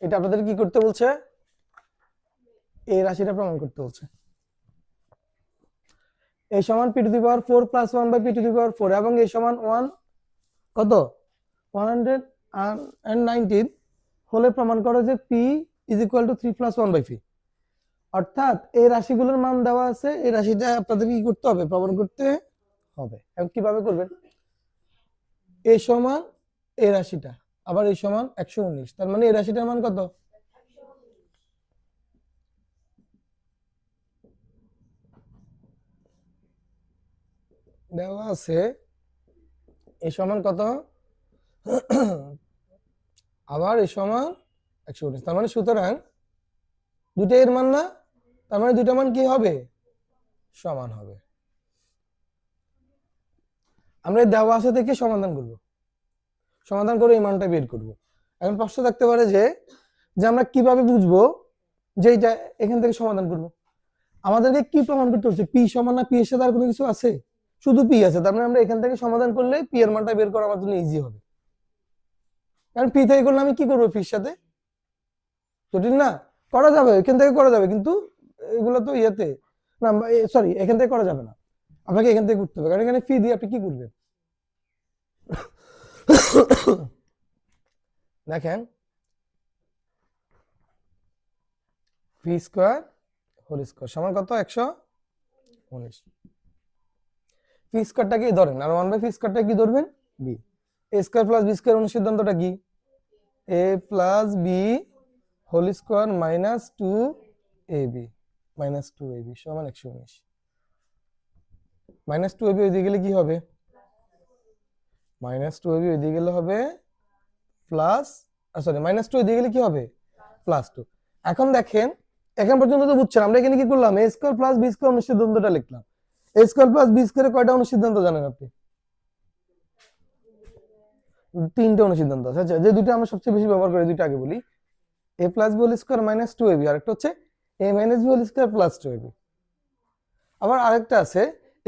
এটা আপনাদের কি করতে বলছে? এই রাশিটা প্রমাণ করতে বলছে। a সমান p to the power 4 plus 1 by p to the power 4 এবং a সমান 1 কত 119 হলে প্রমাণ করো যে p is equal to 3 plus 1 by p। অর্থাৎ এই রাশিগুলোর মান দেওয়া আছে, এই রাশিটা আপনাদের কি করতে হবে? প্রমাণ করতে হবে। এবং কিভাবে করবেন? a সমান এই রাশিটা আবার a সমান 119, তার মানে এই রাশিটার মান কত? দেওয়া আছে a সমান কত আবার a সমান 119, তার মানে সুতরাং দুটো এর মান না, তার মানে দুটো মান কি হবে? সমান হবে। আমরা এই দেওয়া আছে থেকে সমাধান করব, সমাধান করে এই মানটা বের করব। এখন প্রশ্ন থাকতে পারে যে আমরা কিভাবে বুঝবো যে এটা এখান থেকে সমাধান করব? আমাদেরকে কি প্রমাণ করতে হচ্ছে? পি সমান না, পি এর সাথে আর কোনো কিছু আছে? শুধু পি আছে, তার মানে আমরা এখান থেকে সমাধান করলে পি এর মানটা বের করা আমার জন্য ইজি হবে। কারণ পি থেকে করলে আমি কি করবো? পির সাথে জটিল না, করা যাবে, এখান থেকে করা যাবে, কিন্তু এগুলো তো ইয়েতে না, সরি এখান থেকে করা যাবে না, আপনাকে এখান থেকে করতে হবে। কারণ এখানে ফি দিয়ে আপনি কি করবেন? দেখেন ভি স্কোয়ার হোল স্কোয়ার সমান কত? 119। ফি স্কোয়ারটাকে ধরেন আর 1 বাই ফি স্কোয়ারটা কি ধরবেন? B. A square plus b square অনুসিদ্ধান্তটা কি? A plus b whole square minus 2ab minus 2ab সমান 119। মাইনাস 2ab ওইদিকে গেলে কি হবে? মাইনাস 2ab ওইদিকে গেলে হবে প্লাস, সরি মাইনাস 2 ওইদিকে গেলে কি হবে? প্লাস 2। এখন দেখেন এখন পর্যন্ত তো বুঝছেন, আমরা এখানে কি করলাম? এ স্কোয়ার প্লাস বি স্কোয়ার অনুসিদ্ধান্তটা লিখলাম। এ স্কোয়ার প্লাস বি স্কোয়ারে কয়টা অনুসিদ্ধান্ত জানেন আপনি? তিনটা অনুসিদ্ধান্ত আছে। আচ্ছা, যে দুটো আমরা সবচেয়ে বেশি ব্যবহার করি দুটো আগে বলি। A plus b whole square minus 2ab, আর একটা হচ্ছে a minus b whole square plus 2ab। আবার আরেকটা আছে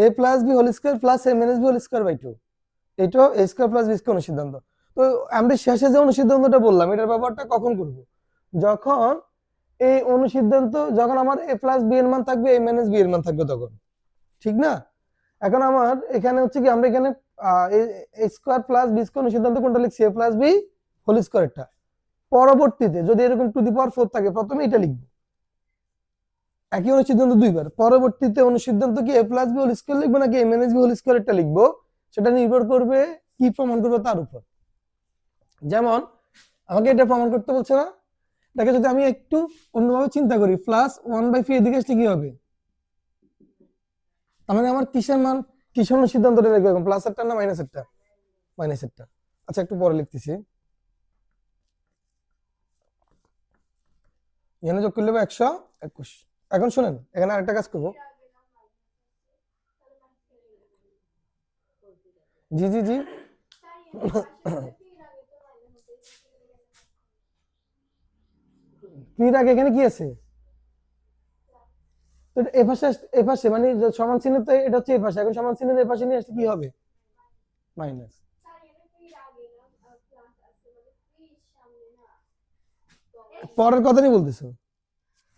a plus b whole square plus a minus b whole square by 2। এটাও a square plus b square অনুসিদ্ধান্ত। তো আমরা শেষে যে অনুসিদ্ধান্তটা বললাম এটার ব্যবহারটা কখন করব? যখন এই অনুসিদ্ধান্ত, যখন আমার এ প্লাস বি এর মান থাকবে, এ মাইনাস বি এর মান থাকবে তখন, ঠিক না? এখন আমার এখানে হচ্ছে কি, আমরা এখানে এ স্কোয়ার প্লাস বি স্কোয়ার অনুসিদ্ধান্ত কোনটা লিখছি? এ প্লাস বি হোল স্কোয়ারটা। পরবর্তীতে যদি এরকম টু দি পাওয়ার 4 থাকে প্রথমে এটা লিখবো, একই অনুসিদ্ধান্ত দুইবার। পরবর্তীতে অনুসিদ্ধান্ত কি a plus b whole square লিখবো নাকি এ মাইনাস বি হোল স্কোয়ারটা লিখবো, সেটা নির্ভর করবে কি প্রমাণ করবো তার উপর। যেমন আমাকে এটা প্রমাণ করতে বলছে না, দেখে যদি আমি একটু অন্যভাবে চিন্তা করি, প্লাস 1 বাই 3 এদিকে আসলে কি হবে? তার মানে আমার কিসের মান, কিসের অনুসিদ্ধান্তটা লিখবো এখন? প্লাসেরটা না মাইনাসেরটা? মাইনাসেরটা। আচ্ছা একটু পরে লিখতেছি। এখানে যোগ করলে 121। এখন শুনেন, এখানে আরেকটা কাজ করবো। জি জি জি পির আগে এখানে কি আছে? তো এ পাশে এ পাশে মানে সমান চিহ্ন, তো এটা হচ্ছে এ পাশে, এখন সমান চিহ্ন এ পাশে নিয়ে আসলে কি হবে? মাইনাস। পরের কথা নিয়ে বলতেছো?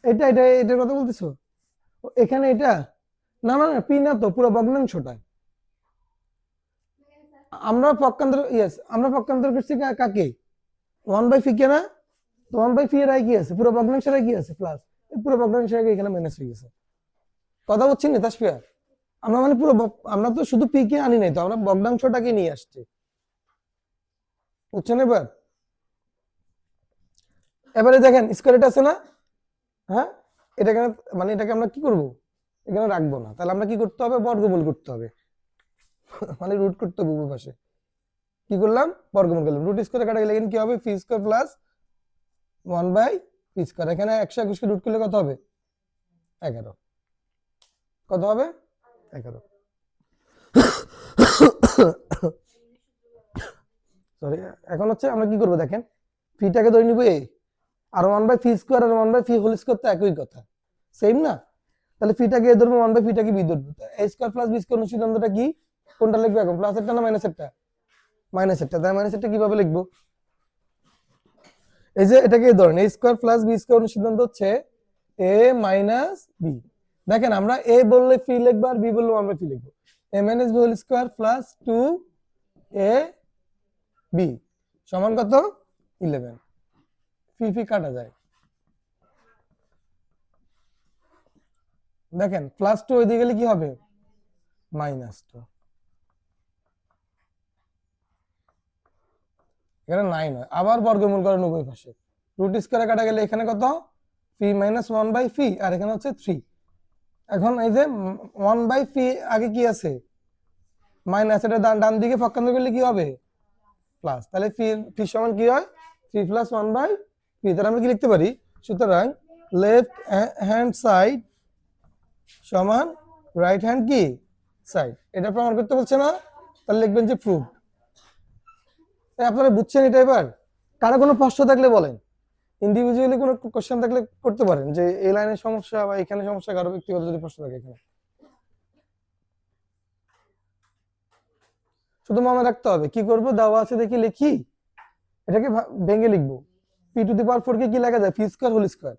এটা এটা এটার কথা বলতেছো? এখানে এটা না না না, পি না তো, পুরো ভগ্নাংশটা। আমরা পক্ষান্তর, ইয়েস আমরা পক্ষান্তর করছি কাকে? 1 বাই ফি কে না? তো 1 বাই ফি এর আগে কি আছে? পুরো ভগ্নাংশের আগে কি আছে? প্লাস। পুরো ভগ্নাংশের আগে এখানে মাইনাস হয়ে গেছে। কথা বলছি না তাসফিয়া? আমরা মানে পুরো আমরা তো শুধু পি কে আনি নাই তো, আমরা ভগ্নাংশটাকে নিয়ে আসছি, বুঝছেন? এবারে দেখেন স্কোয়ার আছে না? হ্যাঁ, এটাকে মানে এটাকে আমরা কি করব? এখানে রাখবো না, তাহলে আমরা কি করতে হবে? বর্গমূল করতে হবে। মানে রুট করতে হবে উভয় পাশে। কি করলাম? বর্গমূল করলাম। রুট স্কোয়ার কাটা গেলে এখানে কি হবে? P square plus 1 by P square. এখানে 121 কে রুট করলে কত হবে? 11। কত হবে? 11। সরি, এখন হচ্ছে আমরা কি করব দেখেন, ফিটাকে ধরে নিব এ, আর 1 বাই ফি স্কোয়ার আর 1 বাই ফি হোল স্কোয়ার তো একই কথা, সেম না? তাহলে ফিটাকে এ ধরবো, 1 বাই ফিটাকে বি ধরবো। এ স্কোয়ার প্লাস বি স্কোয়ার অনুসিদ্ধান্তটা কি? কোনটা লিখবো এখন? প্লাসেরটা না মাইনাসেরটা? মাইনাসেরটা। তাই মাইনাসেরটা কিভাবে লিখবো? এই যে এটাকে ধরেন এ স্কোয়ার প্লাস বি স্কোয়ার সিদ্ধান্ত হচ্ছে এ মাইনাস বি। দেখেন আমরা এ বললে ফি লিখবো আর বি বললে আমরা ফি লিখবো। A minus b whole square plus 2 a b সমান কত 11। ফি ফি কাটা যায়, দেখেন প্লাস 2 ওইদিকে গেলে কি হবে -2। এখানে 9 হয়, আবার বর্গমূল করেন উভয় পাশে। রুট স্কয়ারে কাটা গেলে এখানে কত ফি মাইনাস 1 বাই ফি আর এখানে হচ্ছে 3। এখন এই যে 1 বাই ফি আগে কি আছে মাইনাস, এটা ডান দিকে পক্ষান্তর করলে কি হবে প্লাস, তাহলে ফি ফি সমান কি হয় 3 প্লাস 1 বাই ফি। তাহলে আমরা কি লিখতে পারি, সুতরাং লেফট হ্যান্ড সাইড সমান রাইট হ্যান্ড কি সাইড, এটা প্রমাণ করতে বলছে না, তাহলে লিখবেন যে প্রুভ। আপনারা বুঝছেন এটা? এবার কারো কোনো প্রশ্ন থাকলে বলেন, ইন্ডিভিজুয়ালি কোনো কোশ্চেন থাকলে করতে পারেন, যে এই লাইনের সমস্যা বা এখানে সমস্যা, কারো ব্যক্তিগত যদি প্রশ্ন থাকে এখানে। শুধু মনে রাখতে হবে কি করব, দেওয়া আছে দেখি লিখি, এটাকে ভেঙে লিখবো। পি টু দি পাওয়ার 4 কে কি লেখা যায়, পি স্কয়ার হোল স্কয়ার।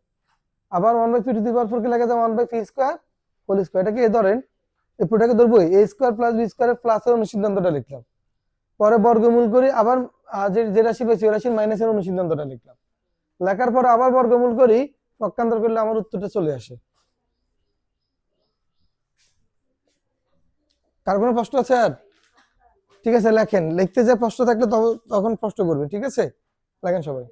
আবার 1 by P to the power 4 কে লেখা যায় 1 by P square whole square. এটাকে ধরেন এই পুরোটাকে ধরবো এ স্কয়ার প্লাস বি স্কয়ারের প্লাসের অনুসিদ্ধান্তটা লিখলাম, পরে বর্গমূল করি, আবার যে রাশি পেয়েছি ওই রাশির মাইনাসের অনুসিদ্ধান্তটা লিখলাম, লেখার পরে আবার বর্গমূল করি, পক্ষান্তর করলে আমার উত্তরটা চলে আসে। কার কোনো প্রশ্ন আছে আর? ঠিক আছে লেখেন, লিখতে যে প্রশ্ন থাকলে তখন প্রশ্ন করবে, ঠিক আছে লেখেন সবাই।